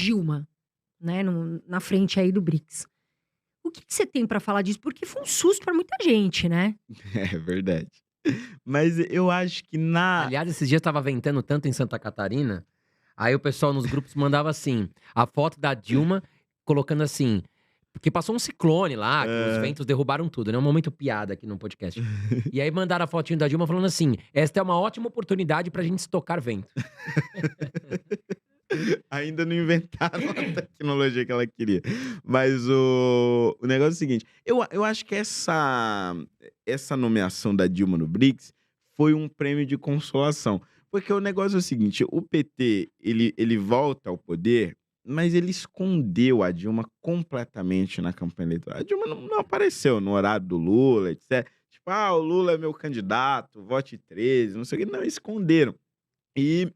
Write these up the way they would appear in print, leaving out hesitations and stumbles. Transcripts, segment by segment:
Dilma, né, na frente aí do BRICS. O que você tem pra falar disso? Porque foi um susto pra muita gente, né? É verdade. Mas eu acho que na Aliás, esses dias estava ventando tanto em Santa Catarina, aí o pessoal nos grupos mandava assim, a foto da Dilma colocando assim, porque passou um ciclone lá, que os Hã. ventos derrubaram tudo, né, um momento piada aqui no podcast. E aí mandaram a fotinho da Dilma falando assim: "Esta é uma ótima oportunidade pra gente estocar vento". Ainda não inventaram a tecnologia que ela queria. Mas o negócio é o seguinte, eu acho que essa nomeação da Dilma no BRICS foi um prêmio de consolação. Porque o negócio é o seguinte, o PT, ele volta ao poder, mas ele escondeu a Dilma completamente na campanha eleitoral. A Dilma não apareceu no horário do Lula, etcétera. Tipo: "Ah, o Lula é meu candidato, vote 13", não sei o quê. Não, esconderam. E,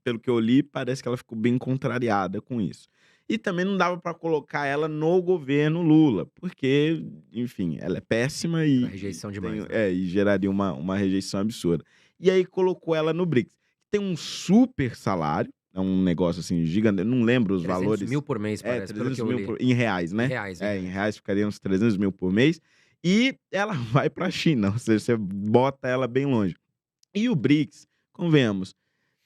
pelo que eu li, parece que ela ficou bem contrariada com isso. E também não dava para colocar ela no governo Lula, porque, enfim, ela é péssima Era e rejeição tem demais, né. e geraria uma rejeição absurda. E aí colocou ela no BRICS. Tem um super salário, é um negócio, assim, gigante, não lembro os 300.000 valores. por mês É, parece, pelo que 300 eu mil li. em reais, Em né? reais, em É, em reais. reais ficaria uns 300 mil por mês. E ela vai para a China, ou seja, você bota ela bem longe. E o BRICS, convenhamos,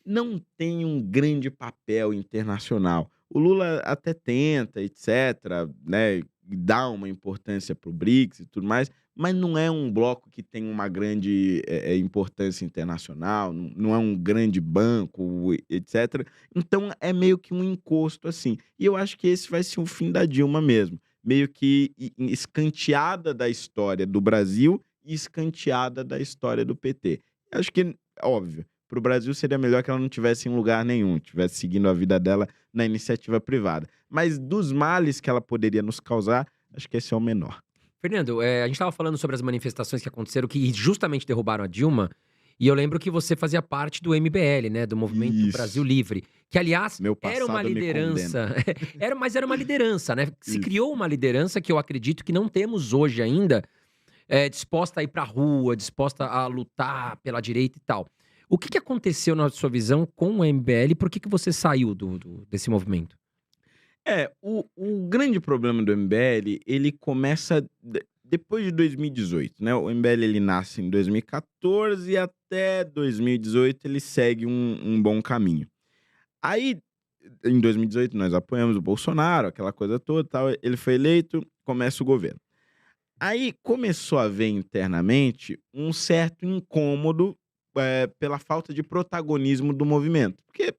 não tem um grande papel internacional. O Lula até tenta, etcétera, né, dá uma importância para o BRICS e tudo mais, mas não é um bloco que tem uma grande, importância internacional, não é um grande banco, etcétera. Então é meio que um encosto, assim. E eu acho que esse vai ser o fim da Dilma mesmo, meio que escanteada da história do Brasil e escanteada da história do PT. Acho que, óbvio, para o Brasil seria melhor que ela não tivesse em lugar nenhum, tivesse seguindo a vida dela na iniciativa privada. Mas dos males que ela poderia nos causar, acho que esse é o menor. Fernando, a gente estava falando sobre as manifestações que aconteceram, que justamente derrubaram a Dilma, e eu lembro que você fazia parte do MBL, né, do Movimento Brasil Isso. Livre, que aliás Meu era uma passado me condena. liderança, era uma liderança, né, se Isso. criou uma liderança que eu acredito que não temos hoje ainda, disposta a ir pra rua, disposta a lutar pela direita e tal. O que que aconteceu na sua visão com o MBL e por que que você saiu desse movimento? É, o grande problema do MBL, ele começa depois de 2018, né, o MBL ele nasce em 2014 e até 2018 ele segue um bom caminho. Aí, em 2018 nós apoiamos o Bolsonaro, aquela coisa toda, tal, ele foi eleito, começa o governo. Aí começou a haver internamente um certo incômodo, pela falta de protagonismo do movimento. Porque,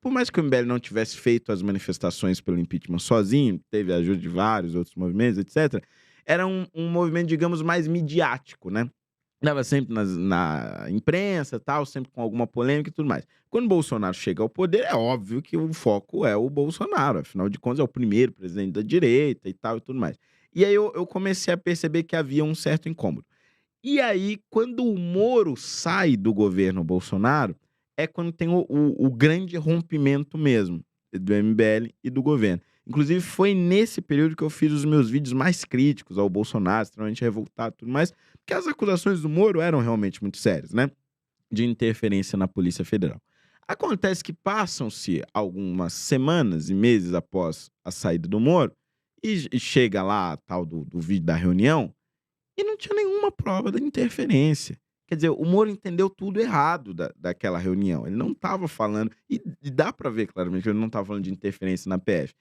por mais que o MBL não tivesse feito as manifestações pelo impeachment sozinho, teve a ajuda de vários outros movimentos, etcétera, era um movimento, digamos, mais midiático, né. Estava sempre na imprensa, tal, sempre com alguma polêmica e tudo mais. Quando o Bolsonaro chega ao poder, é óbvio que o foco é o Bolsonaro, afinal de contas é o primeiro presidente da direita e tal e tudo mais. E aí eu comecei a perceber que havia um certo incômodo. E aí, quando o Moro sai do governo Bolsonaro, é quando tem o grande rompimento mesmo, do MBL e do governo. Inclusive, foi nesse período que eu fiz os meus vídeos mais críticos ao Bolsonaro, extremamente revoltado e tudo mais, porque as acusações do Moro eram realmente muito sérias, né, de interferência na Polícia Federal. Acontece que passam-se algumas semanas e meses após a saída do Moro, e chega lá a tal do vídeo da reunião, e não tinha nenhuma prova da interferência. Quer dizer, o Moro entendeu tudo errado daquela reunião. Ele não estava falando e dá para ver claramente que ele não estava falando de interferência na PF.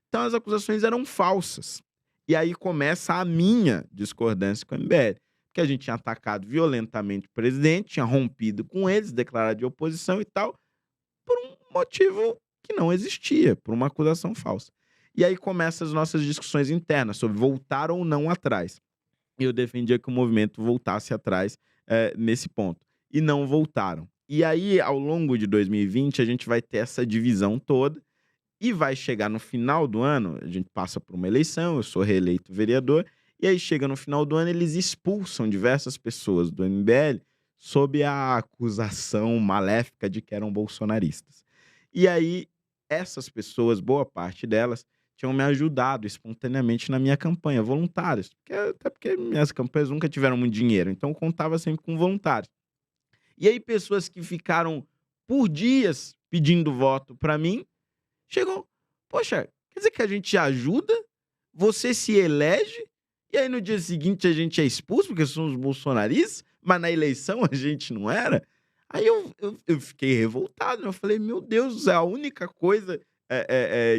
Então as acusações eram falsas. E aí começa a minha discordância com o MBL, porque a gente tinha atacado violentamente o presidente, tinha rompido com eles, declarado de oposição e tal, por um motivo que não existia, por uma acusação falsa. E aí começam as nossas discussões internas sobre voltar ou não atrás. Eu defendia que o movimento voltasse atrás, nesse ponto. E não voltaram. E aí, ao longo de 2020, a gente vai ter essa divisão toda e vai chegar no final do ano, a gente passa por uma eleição, eu sou reeleito vereador, e aí chega no final do ano, eles expulsam diversas pessoas do MBL sob a acusação maléfica de que eram bolsonaristas. E aí, essas pessoas, boa parte delas, tinham me ajudado espontaneamente na minha campanha, voluntários, até porque minhas campanhas nunca tiveram muito dinheiro, então eu contava sempre com voluntários. E aí pessoas que ficaram por dias pedindo voto para mim, chegou. poxa, quer dizer que a gente ajuda, você se elege, e aí no dia seguinte a gente é expulso porque somos bolsonaristas, mas na eleição a gente não era? Aí eu fiquei revoltado, né? Eu falei, meu Deus, a única coisa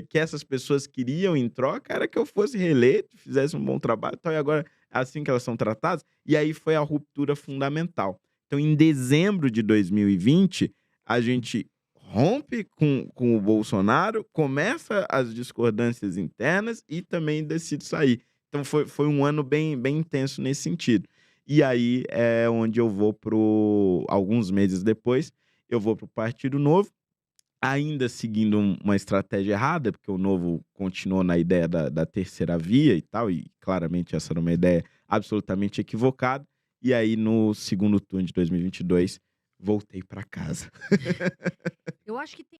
que essas pessoas queriam em troca era que eu fosse reeleito, fizesse um bom trabalho, e agora é assim que elas são tratadas. E aí foi a ruptura fundamental. Então, em dezembro de 2020, a gente rompe com o Bolsonaro, começa as discordâncias internas e também decide sair. Então, foi um ano bem intenso nesse sentido. E aí é onde eu vou alguns meses depois, eu vou pro Partido Novo, ainda seguindo uma estratégia errada, porque o Novo continuou na ideia da terceira via e tal, e claramente essa era uma ideia absolutamente equivocada. E aí, no segundo turno de 2022, voltei para casa. Eu acho que tem